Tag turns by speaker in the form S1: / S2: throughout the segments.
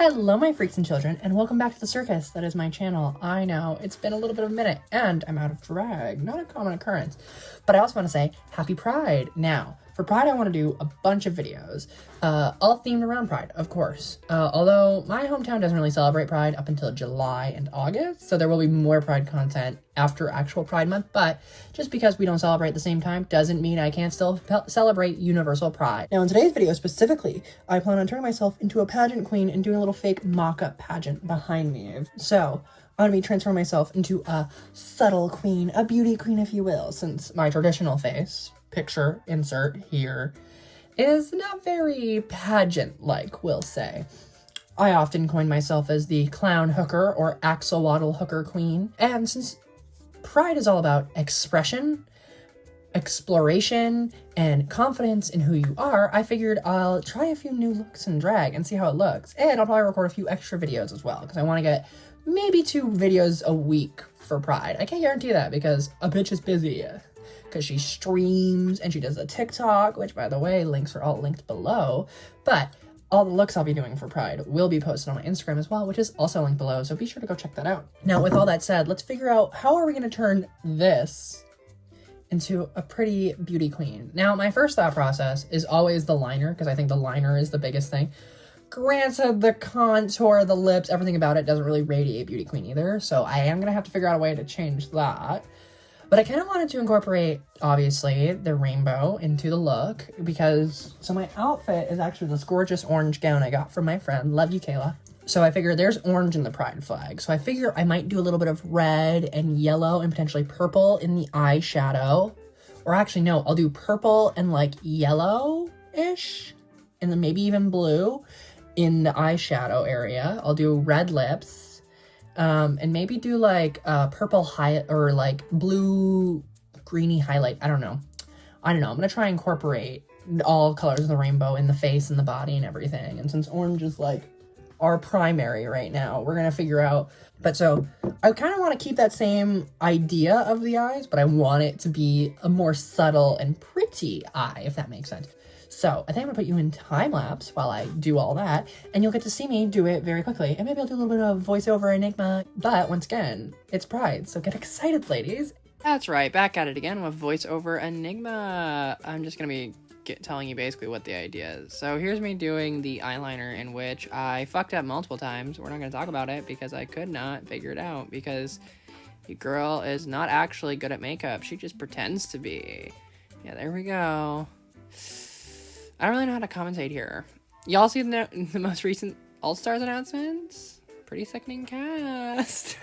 S1: Hello, my freaks and children, and welcome back to the circus. That is my channel. I know, it's been a little bit of a minute, and I'm out of drag. Not a common occurrence. But I also want to say, Happy Pride! Now, for Pride, I want to do a bunch of videos, all themed around Pride, of course. Although, my hometown doesn't really celebrate Pride up until July and August, so there will be more Pride content after actual Pride Month, but just because we don't celebrate at the same time doesn't mean I can't still celebrate universal Pride. Now, in today's video specifically, I plan on turning myself into a pageant queen and doing a little fake mock-up pageant behind me. So, I'm going to be transforming myself into a subtle queen, a beauty queen, if you will, since my traditional face, picture, insert here, is not very pageant-like, we'll say. I often coin myself as the clown hooker or axolotl hooker queen, and since Pride is all about expression, exploration, and confidence in who you are, I figured I'll try a few new looks in drag and see how it looks, and I'll probably record a few extra videos as well, because I want to get maybe 2 videos a week for Pride. I can't guarantee that because a bitch is busy. Because she streams and she does a TikTok, which, by the way, links are all linked below. But all the looks I'll be doing for Pride will be posted on my Instagram as well, which is also linked below, so be sure to go check that out. Now, with all that said, let's figure out how are we going to turn this into a pretty beauty queen. Now, my first thought process is always the liner, because I think the liner is the biggest thing. Granted, the contour, the lips, everything about it doesn't really radiate beauty queen either, so I am going to have to figure out a way to change that. But I kind of wanted to incorporate, obviously, the rainbow into the look because, so my outfit is actually this gorgeous orange gown I got from my friend. Love you, Kayla. So I figure there's orange in the pride flag. So I figure I might do a little bit of red and yellow and potentially purple in the eyeshadow. Or actually, no, I'll do purple and like yellow-ish and then maybe even blue in the eyeshadow area. I'll do red lips. And maybe do like purple high or like blue greeny highlight. I don't know. I'm gonna try and incorporate all colors of the rainbow in the face and the body and everything. And since orange is like our primary right now, we're gonna figure out. But so I kind of want to keep that same idea of the eyes, but I want it to be a more subtle and pretty eye, if that makes sense. So I think I'm gonna put you in time lapse while I do all that, and you'll get to see me do it very quickly. And maybe I'll do a little bit of voiceover enigma. But once again, it's Pride, so get excited, ladies. That's right, back at it again with voiceover enigma. I'm just gonna be telling you basically what the idea is. So here's me doing the eyeliner, in which I fucked up multiple times. We're not gonna talk about it because I could not figure it out because your girl is not actually good at makeup. She just pretends to be. Yeah, there we go. I don't really know how to commentate here. Y'all see the most recent All-Stars announcements? Pretty sickening cast.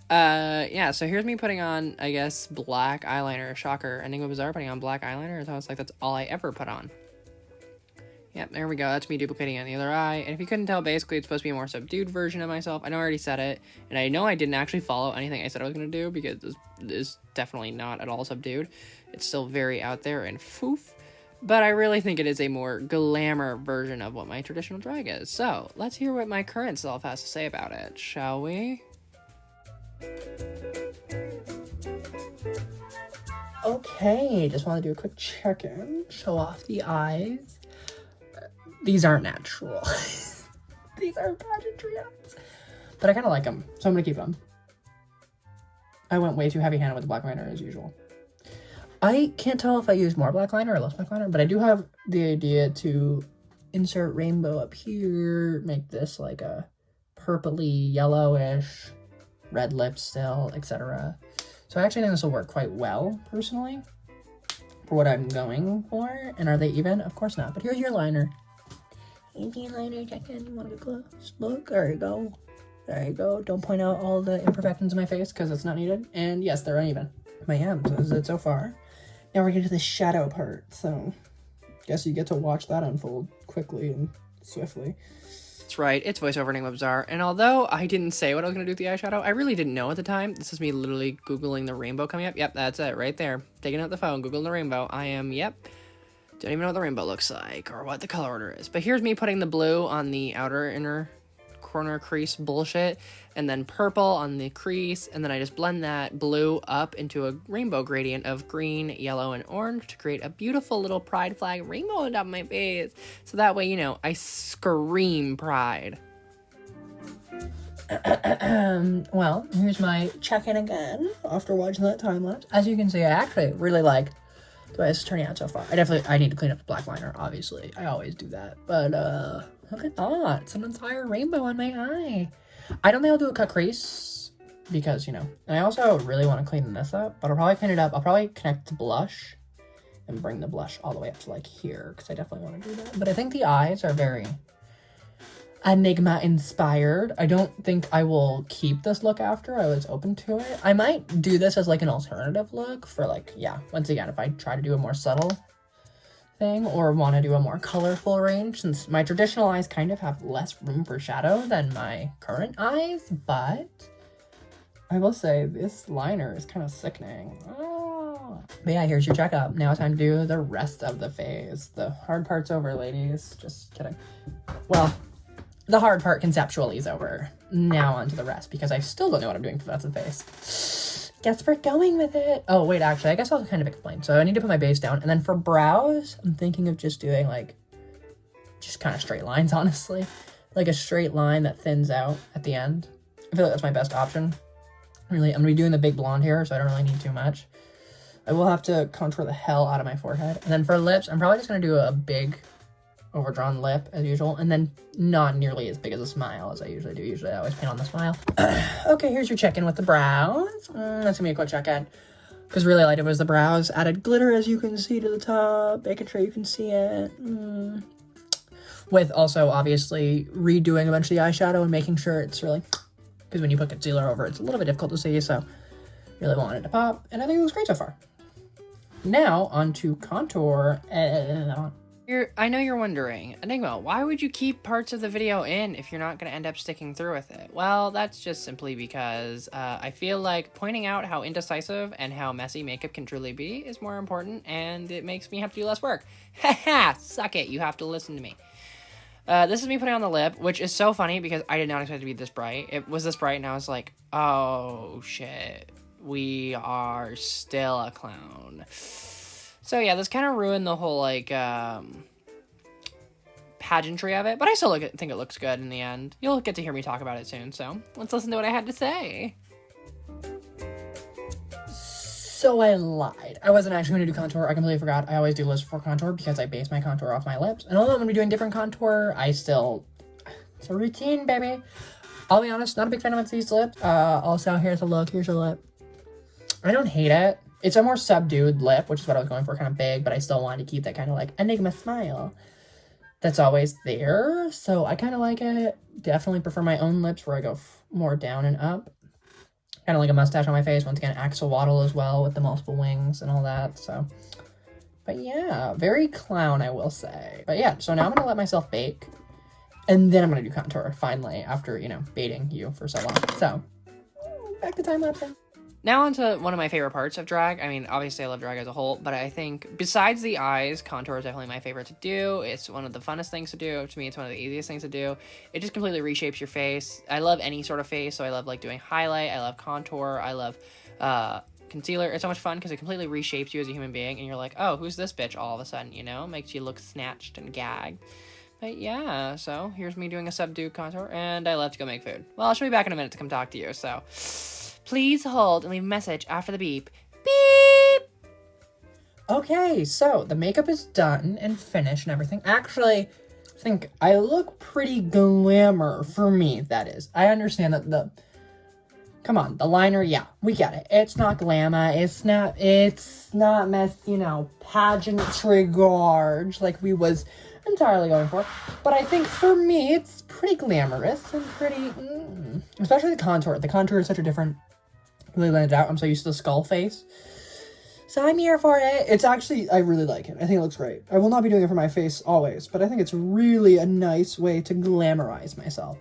S1: Yeah, so here's me putting on, I guess, black eyeliner. Shocker. Enigma Bizarre putting on black eyeliner. So I was like, that's all I ever put on. Yep, there we go. That's me duplicating on the other eye. And if you couldn't tell, basically, it's supposed to be a more subdued version of myself. I know I already said it. And I know I didn't actually follow anything I said I was going to do because this is definitely not at all subdued. It's still very out there and foof. But I really think it is a more glamour version of what my traditional drag is. So, let's hear what my current self has to say about it, shall we? Okay, just want to do a quick check-in. Show off the eyes. These aren't natural. These are pageantry eyes. But I kind of like them, so I'm going to keep them. I went way too heavy-handed with the black liner as usual. I can't tell if I use more black liner or less black liner, but I do have the idea to insert rainbow up here, make this like a purpley, yellowish, red lips still, etc. So I actually think this will work quite well, personally, for what I'm going for. And are they even? Of course not. But here's your liner. Easy liner, check in. You want to get close? Look, there you go. There you go. Don't point out all the imperfections in my face because it's not needed. And yes, they're uneven. My M's is it so far. Now we're getting to the shadow part, so guess you get to watch that unfold quickly and swiftly. That's right, it's voiceover enigma bizarre, and although I didn't say what I was going to do with the eyeshadow, I really didn't know at the time. This is me literally Googling the rainbow coming up. Yep, that's it, right there. Taking out the phone, Googling the rainbow. I am, yep. Don't even know what the rainbow looks like, or what the color order is. But here's me putting the blue on the outer inner corner crease bullshit, and then purple on the crease, and then I just blend that blue up into a rainbow gradient of green, yellow, and orange to create a beautiful little pride flag rainbow on top of my face. So that way, you know, I scream pride. Well, here's my check-in again after watching that time lapse. As you can see, I actually really like the way this is turning out so far. I need to clean up the black liner, obviously. I always do that. But look at that. It's an entire rainbow on my eye. I don't think I'll do a cut crease because, you know, and I also really want to clean this up, but I'll probably clean it up. I'll probably connect the blush and bring the blush all the way up to like here because I definitely want to do that. But I think the eyes are very Enigma inspired. I don't think I will keep this look after. I was open to it. I might do this as like an alternative look for like, yeah, once again, if I try to do a more subtle thing or want to do a more colorful range, since my traditional eyes kind of have less room for shadow than my current eyes, but I will say this liner is kind of sickening. Oh. But yeah, here's your checkup. Now it's time to do the rest of the face. The hard part's over, ladies. Just kidding. Well, the hard part conceptually is over. Now on to the rest, because I still don't know what I'm doing for the rest of the face. Guess we're going with it. Oh, wait, actually, I guess I'll kind of explain. So I need to put my base down. And then for brows, I'm thinking of just doing, like, just kind of straight lines, honestly. Like a straight line that thins out at the end. I feel like that's my best option. Really, I'm going to be doing the big blonde here, so I don't really need too much. I will have to contour the hell out of my forehead. And then for lips, I'm probably just going to do a big overdrawn lip as usual, and then not nearly as big as a smile as I usually do. Usually I always paint on the smile. Okay, here's your check-in with the brows. That's gonna be a quick check-in because really all I did was the brows, added glitter as you can see to the top, making sure you can see it, with also obviously redoing a bunch of the eyeshadow and making sure it's really, because when you put concealer over it's a little bit difficult to see, so really wanted it to pop, and I think it looks great so far. Now on to contour. I know you're wondering, Enigma, why would you keep parts of the video in if you're not going to end up sticking through with it? Well, that's just simply because I feel like pointing out how indecisive and how messy makeup can truly be is more important, and it makes me have to do less work. Haha, suck it, you have to listen to me. This is me putting on the lip, which is so funny because I did not expect it to be this bright. It was this bright, and I was like, oh shit, we are still a clown. So yeah, this kind of ruined the whole, like, pageantry of it, but I still think it looks good in the end. You'll get to hear me talk about it soon, so let's listen to what I had to say. So I lied. I wasn't actually going to do contour. I completely forgot. I always do lips before contour because I base my contour off my lips. And although I'm going to be doing different contour, it's a routine, baby. I'll be honest, not a big fan of these lips. Also, here's a look. Here's a lip. I don't hate it. It's a more subdued lip, which is what I was going for, kind of big, but I still wanted to keep that kind of, like, Enigma smile that's always there. So I kind of like it. Definitely prefer my own lips where I go more down and up. Kind of like a mustache on my face. Once again, axolotl as well with the multiple wings and all that. So, but yeah, very clown, I will say. But yeah, so now I'm going to let myself bake. And then I'm going to do contour, finally, after, you know, baiting you for so long. So, back to time-lapsing. Now onto one of my favorite parts of drag. I mean, obviously I love drag as a whole, but I think besides the eyes, contour is definitely my favorite to do. It's one of the funnest things to do. To me, it's one of the easiest things to do. It just completely reshapes your face. I love any sort of face, so I love, like, doing highlight. I love contour. I love concealer. It's so much fun because it completely reshapes you as a human being, and you're like, oh, who's this bitch all of a sudden, you know? Makes you look snatched and gagged. But yeah, so here's me doing a subdued contour, and I love to go make food. Well, I'll be back in a minute to come talk to you, so please hold and leave a message after the beep. Beep! Okay, so the makeup is done and finished and everything. Actually, I think I look pretty glamour for me, that is. I understand that come on, the liner, yeah, we get it. It's not glamour, it's not mess, you know, pageantry gorge like we was entirely going for. But I think for me, it's pretty glamorous and pretty, especially the contour. The contour is such a different, really blends out. I'm so used to the skull face. So I'm here for it. It's actually, I really like it. I think it looks great. I will not be doing it for my face always, but I think it's really a nice way to glamorize myself.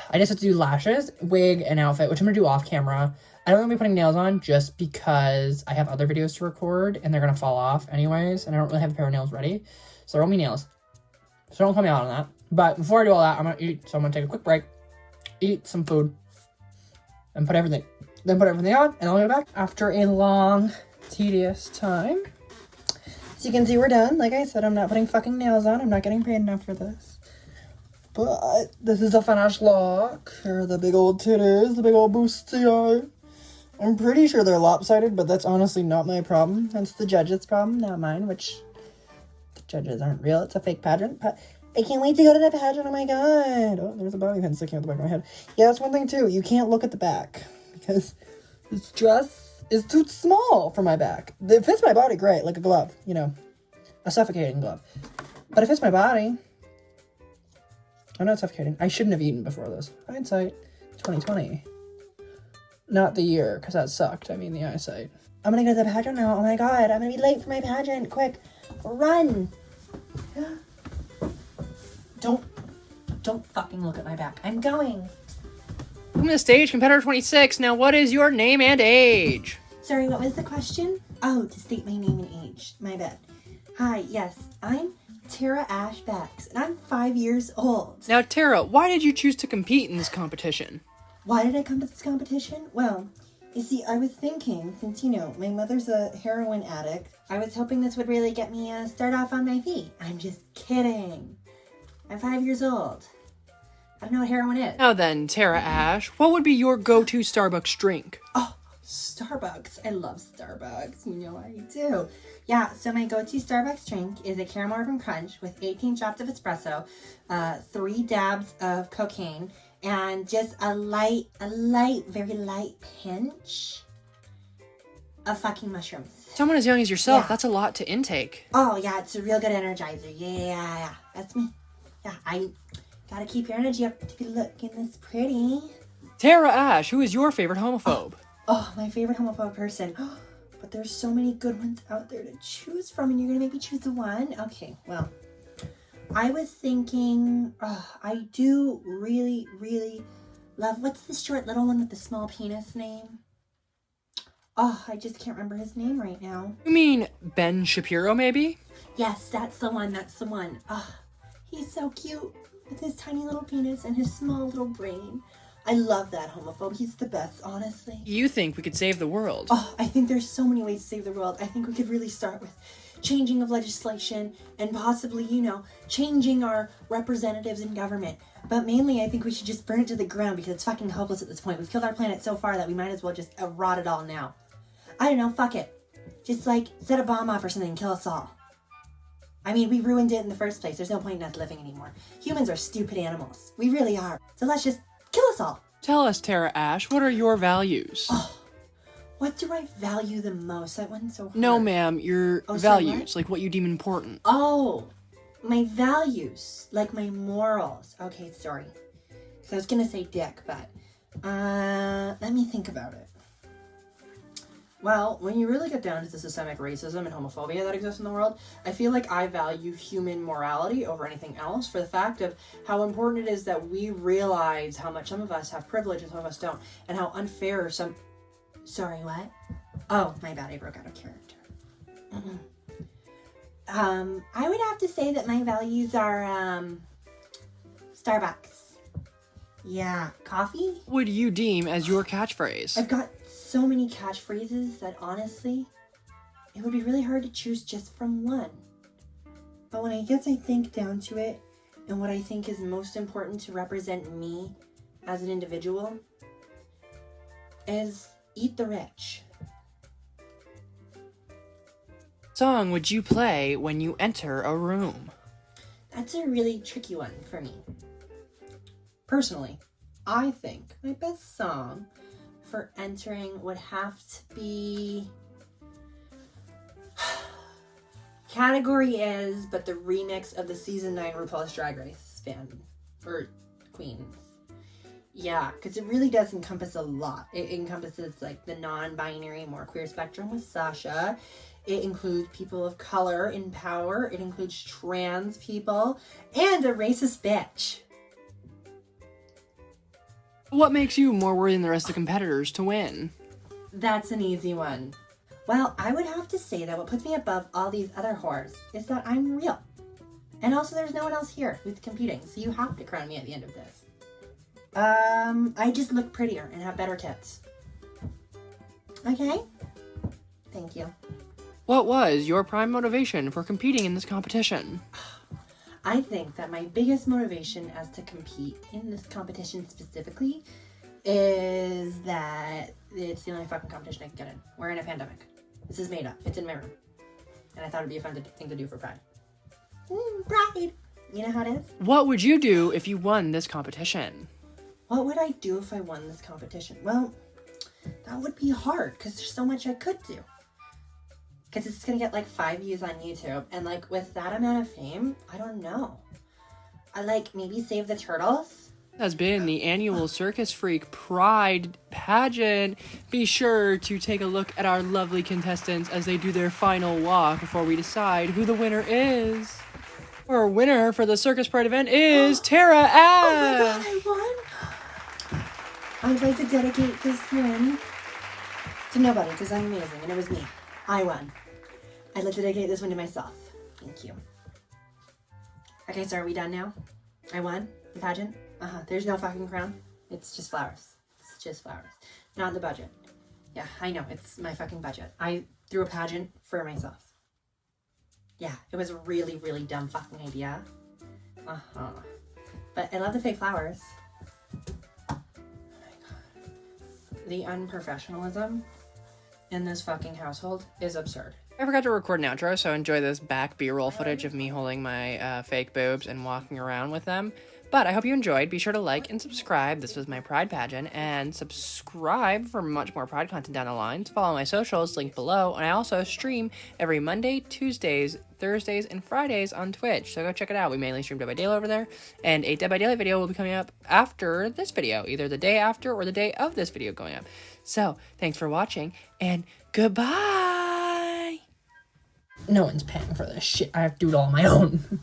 S1: I just have to do lashes, wig, and outfit, which I'm going to do off camera. I don't want to be putting nails on just because I have other videos to record and they're going to fall off anyways, and I don't really have a pair of nails ready. So there won't be nails. So don't call me out on that. But before I do all that, I'm gonna eat. So I'm gonna take a quick break, eat some food, and put everything on, and I'll get back after a long, tedious time. So you can see we're done. Like I said, I'm not putting fucking nails on. I'm not getting paid enough for this. But this is the finished look. Here are the big old titties, the big old bustier. I'm pretty sure they're lopsided, but that's honestly not my problem. That's the judge's problem, not mine, which the judges aren't real. It's a fake pageant. But I can't wait to go to the pageant. Oh my god. Oh, there's a bobby pin sticking out the back of my head. Yeah, that's one thing too. You can't look at the back because this dress is too small for my back. It fits my body great, like a glove, you know, a suffocating glove. But it fits my body. I'm not suffocating. I shouldn't have eaten before this. Hindsight, 2020. Not the year, because that sucked. I mean, the eyesight. I'm gonna go to the pageant now. Oh my god, I'm gonna be late for my pageant. Quick, run. Don't fucking look at my back. I'm going.
S2: Welcome to the stage, competitor 26. Now, what is your name and age?
S3: Sorry, what was the question? Oh, to state my name and age. My bad. Hi, yes, I'm Tara Ash Bax, and I'm 5 years old.
S2: Now, Tara, why did you choose to compete in this competition?
S3: Why did I come to this competition? Well, you see, I was thinking, since, you know, my mother's a heroin addict, I was hoping this would really get me start off on my feet. I'm just kidding. I'm 5 years old. I don't know what heroin is.
S2: Now then, Tara Ash, what would be your go-to Starbucks drink?
S3: Oh, Starbucks. I love Starbucks. You know I do. Yeah, so my go-to Starbucks drink is a caramel urban crunch with 18 shots of espresso, 3 dabs of cocaine, and just a light, very light pinch of fucking mushrooms.
S2: Someone as young as yourself,
S3: Yeah.
S2: That's a lot to intake.
S3: Oh, yeah, it's a real good energizer. Yeah, that's me. Yeah, I gotta keep your energy up to be looking this pretty.
S2: Tara Ash, who is your favorite homophobe?
S3: Oh, my favorite homophobe person. But there's so many good ones out there to choose from, and you're gonna make me choose the one? Okay, well, I was thinking, I do really, really love, what's the short little one with the small penis name? Oh, I just can't remember his name right now.
S2: You mean Ben Shapiro, maybe?
S3: Yes, that's the one. Oh, he's so cute with his tiny little penis and his small little brain. I love that homophobe. He's the best, honestly.
S2: You think we could save the world?
S3: Oh, I think there's so many ways to save the world. I think we could really start with changing of legislation and possibly, you know, changing our representatives in government. But mainly, I think we should just burn it to the ground because it's fucking hopeless at this point. We've killed our planet so far that we might as well just rot it all now. I don't know, fuck it. Just, like, set a bomb off or something and kill us all. I mean, we ruined it in the first place. There's no point in us living anymore. Humans are stupid animals. We really are. So let's just kill us all.
S2: Tell us, Tara Ash, what are your values?
S3: Oh, what do I value the most? That wasn't so hard.
S2: No, ma'am, your
S3: sorry,
S2: values,
S3: what?
S2: like what you deem important.
S3: Oh, my values, like my morals. Okay, sorry. So I was gonna say dick, but let me think about it. Well, when you really get down to the systemic racism and homophobia that exists in the world, I feel like I value human morality over anything else for the fact of how important it is that we realize how much some of us have privilege and some of us don't, and how unfair some... Sorry, what? Oh, my bad, I broke out of character. I would have to say that my values are, Starbucks. Yeah, coffee?
S2: What would you deem as your catchphrase?
S3: I've got so many catchphrases that honestly, it would be really hard to choose just from one. But when I think down to it, and what I think is most important to represent me as an individual, is eat the rich.
S2: Song would you play when you enter a room?
S3: That's a really tricky one for me. Personally, I think my best song for entering would have to be... Category is, but the remix of the season 9 RuPaul's Drag Race Queens. Yeah, because it really does encompass a lot. It encompasses like the non-binary, more queer spectrum with Sasha. It includes people of color in power. It includes trans people and a racist bitch.
S2: What makes you more worthy than the rest of the competitors to win?
S3: That's an easy one. Well, I would have to say that what puts me above all these other whores is that I'm real. And also there's no one else here who's competing, so you have to crown me at the end of this. I just look prettier and have better tits. Okay? Thank you.
S2: What was your prime motivation for competing in this competition?
S3: I think that my biggest motivation as to compete in this competition specifically is that it's the only fucking competition I can get in. We're in a pandemic. This is made up. It's in my room. And I thought it'd be a fun thing to do for Pride. Pride! You know how it is?
S2: What would you do if you won this competition?
S3: What would I do if I won this competition? Well, that would be hard because there's so much I could do. Because it's going to get like 5 views on YouTube. And like with that amount of fame, I don't know. I like maybe save the turtles.
S2: Has been the annual Circus Freak Pride pageant. Be sure to take a look at our lovely contestants as they do their final walk before we decide who the winner is. Our winner for the Circus Pride event is Tara F.
S3: Oh my god, I won! I'd like to dedicate this win to nobody because I'm amazing and it was me. I won. I'd like to dedicate this one to myself. Thank you. Okay, so are we done now? I won the pageant? There's no fucking crown. It's just flowers. It's just flowers. Not the budget. Yeah, I know. It's my fucking budget. I threw a pageant for myself. Yeah, it was a really, really dumb fucking idea. But I love the fake flowers. Oh my god. The unprofessionalism in this fucking household is absurd.
S2: I forgot to record an outro, so enjoy this back B-roll footage of me holding my fake boobs and walking around with them. But I hope you enjoyed. Be sure to like and subscribe. This was my Pride pageant. And subscribe for much more Pride content down the line. Follow my socials, linked below. And I also stream every Monday, Tuesdays, Thursdays, and Fridays on Twitch. So go check it out. We mainly stream Dead by Daylight over there. And a Dead by Daylight video will be coming up after this video. Either the day after or the day of this video going up. So thanks for watching. And goodbye.
S1: No one's paying for this shit. I have to do it all on my own.